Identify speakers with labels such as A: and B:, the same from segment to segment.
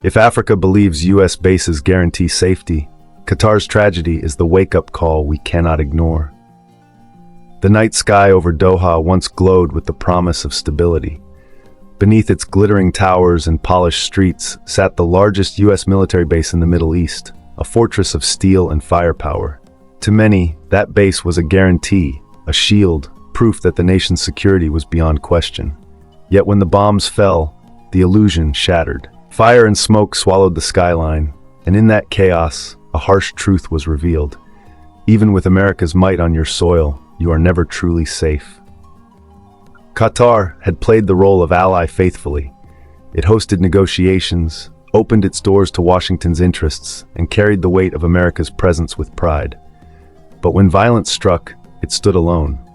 A: If Africa believes US bases guarantee safety, Qatar's tragedy is the wake-up call we cannot ignore. The night sky over Doha once glowed with the promise of stability. Beneath its glittering towers and polished streets sat the largest US military base in the Middle East, a fortress of steel and firepower. To many, that base was a guarantee, a shield, proof that the nation's security was beyond question. Yet when the bombs fell, the illusion shattered. Fire and smoke swallowed the skyline, and in that chaos, a harsh truth was revealed. Even with America's might on your soil, you are never truly safe. Qatar had played the role of ally faithfully. It hosted negotiations, opened its doors to Washington's interests, and carried the weight of America's presence with pride. But when violence struck, it stood alone.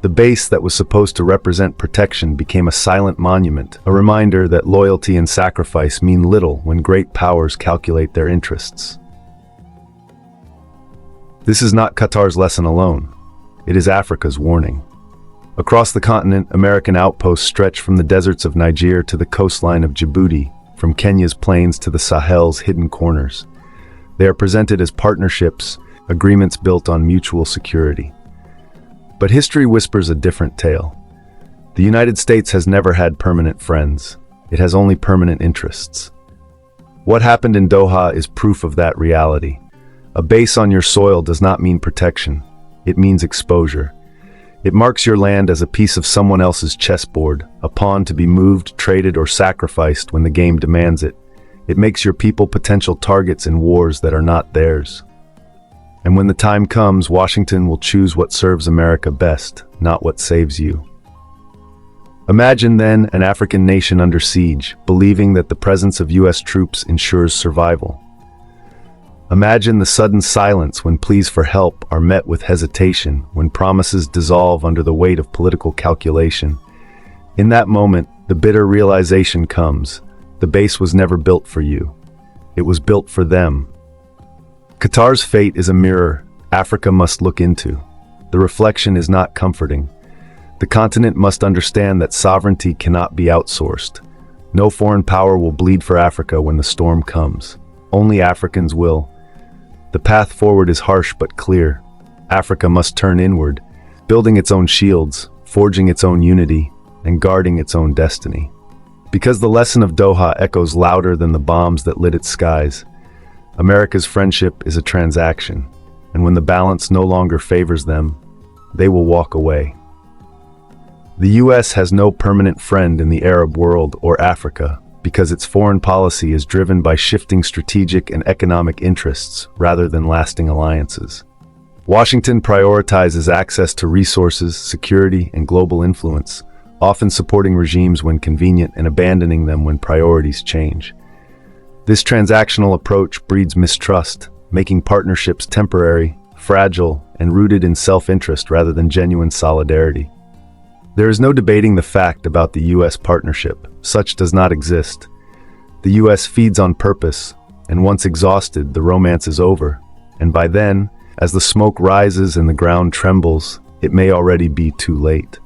A: The base that was supposed to represent protection became a silent monument, a reminder that loyalty and sacrifice mean little when great powers calculate their interests. This is not Qatar's lesson alone. It is Africa's warning. Across the continent, American outposts stretch from the deserts of Niger to the coastline of Djibouti, from Kenya's plains to the Sahel's hidden corners. They are presented as partnerships, agreements built on mutual security. But history whispers a different tale. The United States has never had permanent friends. It has only permanent interests. What happened in Doha is proof of that reality. A base on your soil does not mean protection. It means exposure. It marks your land as a piece of someone else's chessboard, a pawn to be moved, traded, or sacrificed when the game demands it. It makes your people potential targets in wars that are not theirs. And when the time comes, Washington will choose what serves America best, not what saves you. Imagine then an African nation under siege, believing that the presence of US troops ensures survival. Imagine the sudden silence when pleas for help are met with hesitation, when promises dissolve under the weight of political calculation. In that moment, the bitter realization comes: the base was never built for you. It was built for them. Qatar's fate is a mirror Africa must look into. The reflection is not comforting. The continent must understand that sovereignty cannot be outsourced. No foreign power will bleed for Africa when the storm comes. Only Africans will. The path forward is harsh but clear. Africa must turn inward, building its own shields, forging its own unity, and guarding its own destiny. Because the lesson of Doha echoes louder than the bombs that lit its skies. America's friendship is a transaction, and when the balance no longer favors them, they will walk away. The US has no permanent friend in the Arab world or Africa, because its foreign policy is driven by shifting strategic and economic interests rather than lasting alliances. Washington prioritizes access to resources, security, and global influence, often supporting regimes when convenient and abandoning them when priorities change. This transactional approach breeds mistrust, making partnerships temporary, fragile, and rooted in self-interest rather than genuine solidarity. There is no debating the fact about the US partnership. Such does not exist. The US feeds on purpose, and once exhausted, the romance is over. And by then, as the smoke rises and the ground trembles, it may already be too late.